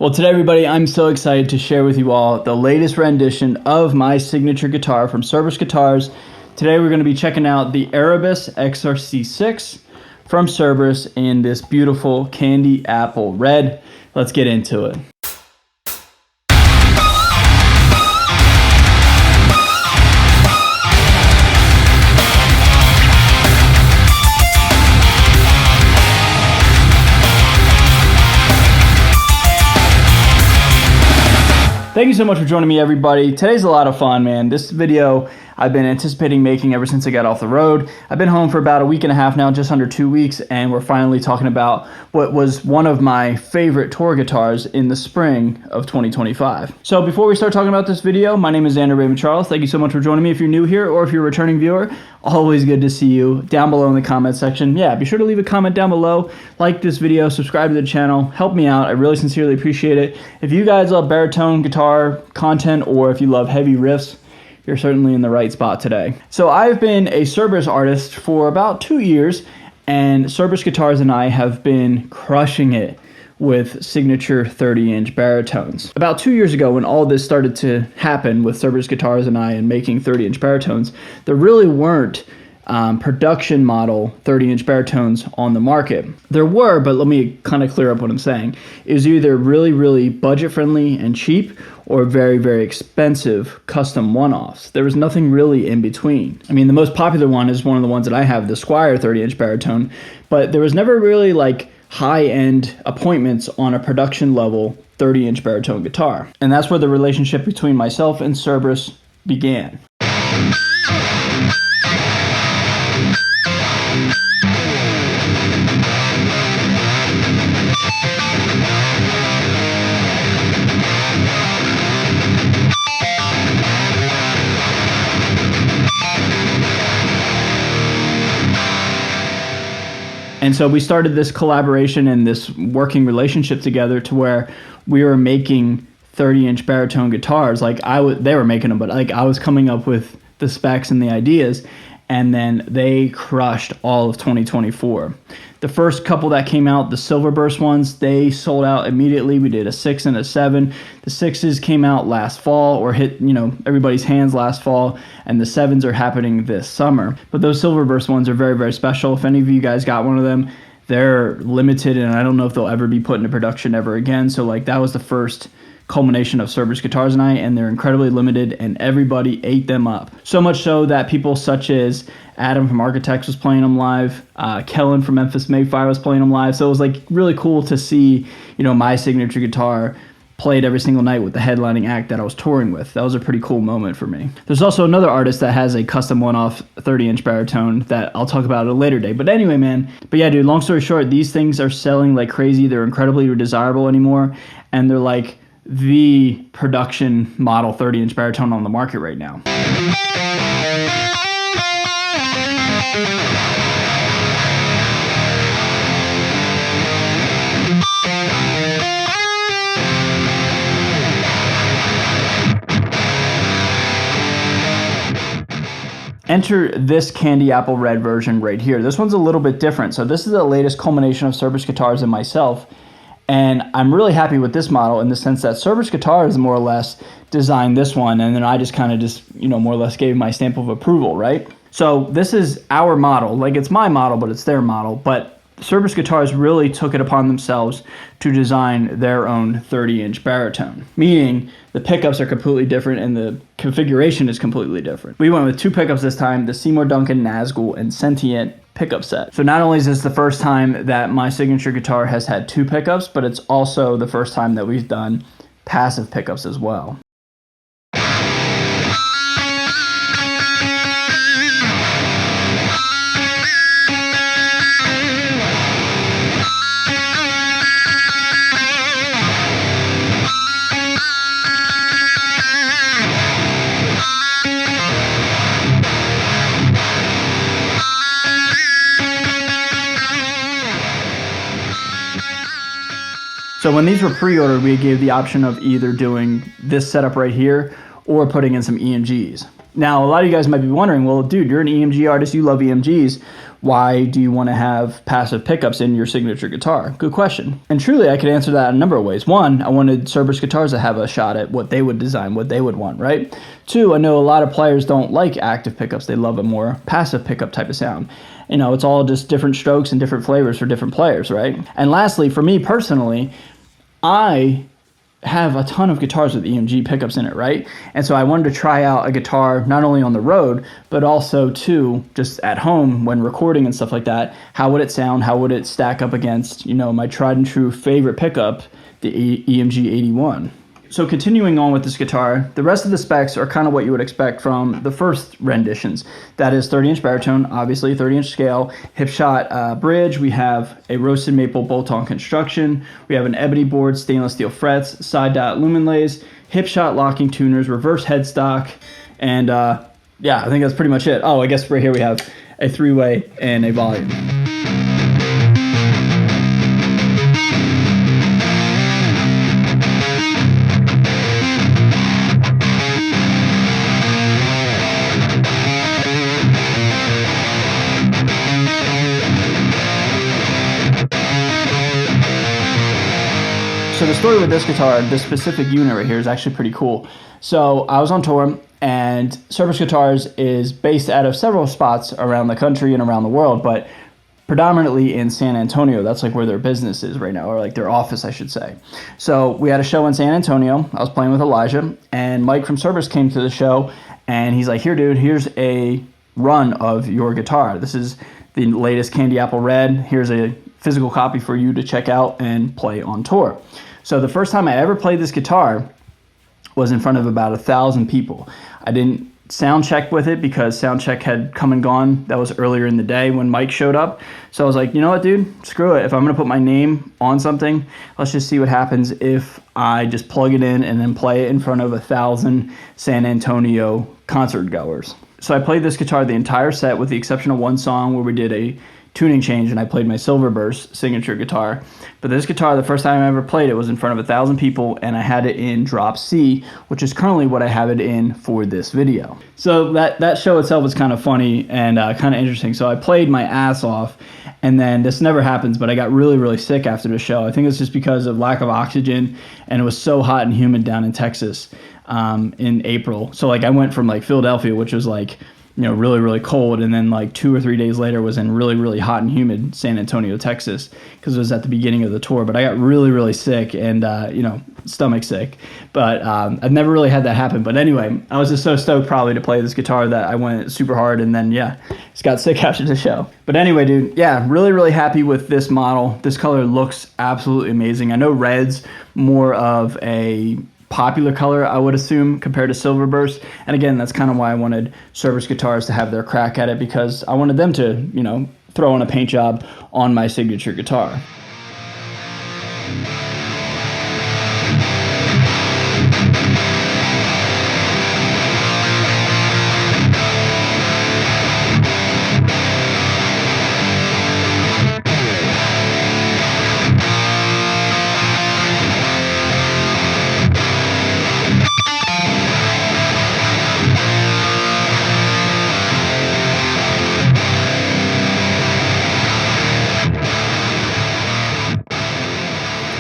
Well, today, everybody, I'm so excited to share with you all the latest rendition of my signature guitar from Cerberus Guitars. Today, we're going to be checking out the Erebus XRC6 from Cerberus in this beautiful candy apple red. Let's get into it. Thank you so much for joining me, everybody. Today's a lot of fun, man. This video I've been anticipating making ever since I got off the road. I've been home for about a week and a half now, just under 2 weeks, and we're finally talking about what was one of my favorite tour guitars in the spring of 2025. So before we start talking about this video, my name is Xander, Raymond. Thank you so much for joining me. If you're new here or if you're a returning viewer, always good to see you. Down below in the comment section, be sure to leave a comment down below, like this video, subscribe to the channel, help me out. I really sincerely appreciate it. If you guys love baritone guitar content or if you love heavy riffs, you're certainly in the right spot today. So I've been a Cerberus artist for about 2 years, and Cerberus Guitars and I have been crushing it with signature 30-inch baritones. About 2 years ago, when all this started to happen with Cerberus Guitars and I and making 30-inch baritones, there really weren't production model 30-inch baritones on the market. There were, but let me kind of clear up what I'm saying. It was either really, really budget-friendly and cheap, or very, very expensive custom one-offs. There was nothing really in between. I mean, the most popular one is one of the ones that I have, the Squire 30-inch baritone, but there was never really like high-end appointments on a production level 30-inch baritone guitar. And that's where the relationship between myself and Cerberus began. And so we started this collaboration and this working relationship together to where we were making 30-inch baritone guitars. Like they were making them, but like I was coming up with the specs and the ideas, and then they crushed all of 2024. The first couple that came out, the Silver Burst ones, they sold out immediately. We did a 6 and a 7. The 6s came out last fall, or hit everybody's hands last fall, and the 7s are happening this summer. But those Silver Burst ones are very, very special. If any of you guys got one of them, they're limited, and I don't know if they'll ever be put into production ever again. So like that was the first culmination of Cerberus Guitars and I, and they're incredibly limited, and everybody ate them up. So much so that people such as Adam from Architects was playing them live, Kellen from Memphis Mayfire was playing them live. So it was like really cool to see, my signature guitar played every single night with the headlining act that I was touring with. That was a pretty cool moment for me. There's also another artist that has a custom one-off 30-inch baritone that I'll talk about at a later date. But anyway, man. But yeah, dude, long story short, these things are selling like crazy. They're incredibly desirable anymore, and they're like the production model 30-inch baritone on the market right now. Enter this candy apple red version right here. This one's a little bit different. So this is the latest culmination of Cerberus Guitars and myself. And I'm really happy with this model in the sense that Cerberus Guitars more or less designed this one, and then I just kind of more or less gave my stamp of approval, right? So this is our model. Like, it's my model, but it's their model. But Cerberus Guitars really took it upon themselves to design their own 30-inch baritone, meaning the pickups are completely different and the configuration is completely different. We went with 2 pickups this time, the Seymour Duncan Nazgul and Sentient pickup set. So not only is this the first time that my signature guitar has had 2 pickups, but it's also the first time that we've done passive pickups as well. So when these were pre-ordered, we gave the option of either doing this setup right here or putting in some EMGs. Now, a lot of you guys might be wondering, well, dude, you're an EMG artist, you love EMGs. Why do you want to have passive pickups in your signature guitar? Good question. And truly, I could answer that in a number of ways. One, I wanted Cerberus guitars to have a shot at what they would design, what they would want, right? Two, I know a lot of players don't like active pickups. They love a more passive pickup type of sound. You know, it's all just different strokes and different flavors for different players, right? And lastly, for me personally, I have a ton of guitars with EMG pickups in it, right? And so I wanted to try out a guitar not only on the road, but also too just at home when recording and stuff like that. How would it sound? How would it stack up against, you know, my tried and true favorite pickup, the EMG 81? So continuing on with this guitar, the rest of the specs are kind of what you would expect from the first renditions. That is 30-inch baritone, obviously 30-inch scale, hip shot bridge. We have a roasted maple bolt-on construction. We have an ebony board, stainless steel frets, side dot lumen lays, hip shot locking tuners, reverse headstock, and yeah, I think that's pretty much it. Oh, I guess right here we have a three-way and a volume. So the story with this guitar, this specific unit right here, is actually pretty cool. So I was on tour, and Cerberus Guitars is based out of several spots around the country and around the world, but predominantly in San Antonio. That's like where their business is right now, or like their office, I should say. So we had a show in San Antonio. I was playing with Elijah, and Mike from Cerberus came to the show, and he's like, here, dude, here's a run of your guitar. This is the latest Candy Apple Red. Here's a physical copy for you to check out and play on tour. So the first time I ever played this guitar was in front of about 1,000 people. I didn't sound check with it because sound check had come and gone. That was earlier in the day when Mike showed up. So I was like, you know what, dude, screw it. If I'm going to put my name on something, let's just see what happens if I just plug it in and then play it in front of 1,000 San Antonio concert goers. So I played this guitar the entire set with the exception of one song where we did a tuning change and I played my Silverburst signature guitar. But this guitar, the first time I ever played it was in front of 1,000 people, and I had it in drop C, which is currently what I have it in for this video. So that show itself was kind of funny and kind of interesting. So I played my ass off, and then this never happens, but I got really, really sick after the show. I think it's just because of lack of oxygen, and it was so hot and humid down in Texas in April. So like I went from like Philadelphia, which was like, you know, really, really cold, and then like 2 or 3 days later was in really, really hot and humid San Antonio, Texas, because it was at the beginning of the tour. But I got really, really sick and, you know, stomach sick. But I've never really had that happen. But anyway, I was just so stoked probably to play this guitar that I went super hard, and then, yeah, just got sick after the show. But anyway, dude, yeah, really, really happy with this model. This color looks absolutely amazing. I know red's more of a popular color, I would assume, compared to Silverburst. And again, that's kind of why I wanted Cerberus Guitars to have their crack at it, because I wanted them to, you know, throw in a paint job on my signature guitar.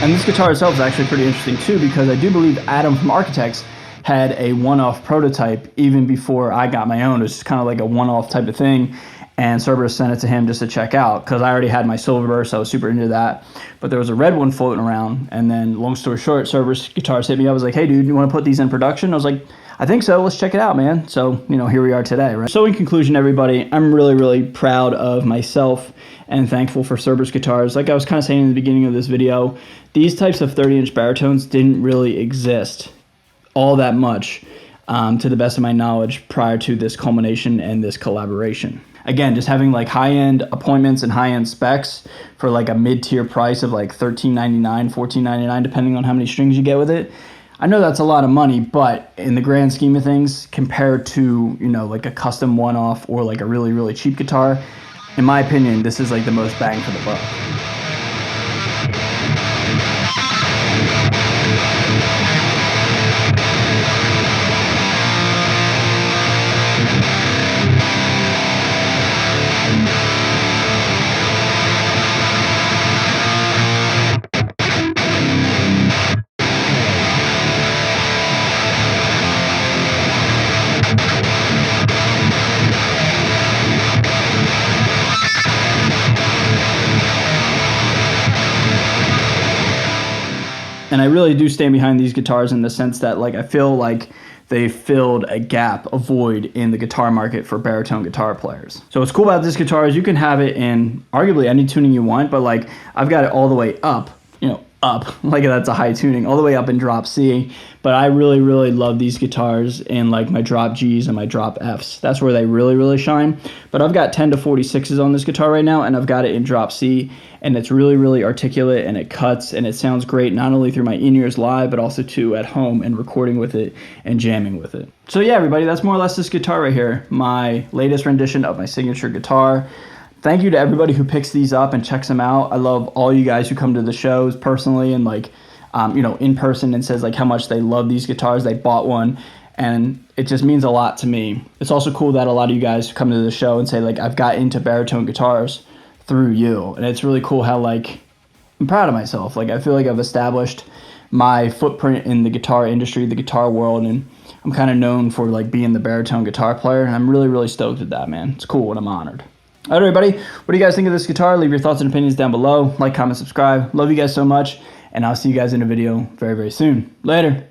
And this guitar itself is actually pretty interesting too, because I do believe Adam from Architects had a one-off prototype even before I got my own. It was just kind of like a one-off type of thing, and Cerberus sent it to him just to check out, because I already had my Silverburst, so I was super into that. But there was a red one floating around, and then long story short, Cerberus Guitars hit me. I was like, hey dude, you want to put these in production? I was like, I think so, let's check it out, man. So, you know, here we are today, right? So in conclusion, everybody, I'm really, really proud of myself and thankful for Cerberus Guitars. Like I was kind of saying in the beginning of this video, these types of 30-inch baritones didn't really exist all that much, to the best of my knowledge, prior to this culmination and this collaboration. Again, just having like high-end appointments and high-end specs for like a mid-tier price of like $13.99, $14.99, depending on how many strings you get with it. I know that's a lot of money, but in the grand scheme of things, compared to, you know, like a custom one-off or like a really, really cheap guitar, in my opinion, this is like the most bang for the buck. And I really do stand behind these guitars in the sense that like I feel like they filled a gap, a void in the guitar market for baritone guitar players. So what's cool about this guitar is you can have it in arguably any tuning you want, but like I've got it all the way up, up, like that's a high tuning, all the way up in drop C. But I really, really love these guitars in like my drop Gs and my drop Fs. That's where they really, really shine. But I've got 10 to 46s on this guitar right now, and I've got it in drop C, and it's really, really articulate, and it cuts, and it sounds great, not only through my in-ears live, but also too at home and recording with it and jamming with it. So yeah, everybody, that's more or less this guitar right here, my latest rendition of my signature guitar. Thank you to everybody who picks these up and checks them out. I love all you guys who come to the shows personally and like, in person and says like how much they love these guitars. They bought one, and it just means a lot to me. It's also cool that a lot of you guys come to the show and say like, I've got into baritone guitars through you. And it's really cool how like, I'm proud of myself. Like I feel like I've established my footprint in the guitar industry, the guitar world, and I'm kind of known for like being the baritone guitar player. And I'm really, really stoked with that, man. It's cool and I'm honored. All right, everybody, what do you guys think of this guitar? Leave your thoughts and opinions down below. Like, comment, subscribe. Love you guys so much, and I'll see you guys in a video very, very soon. Later.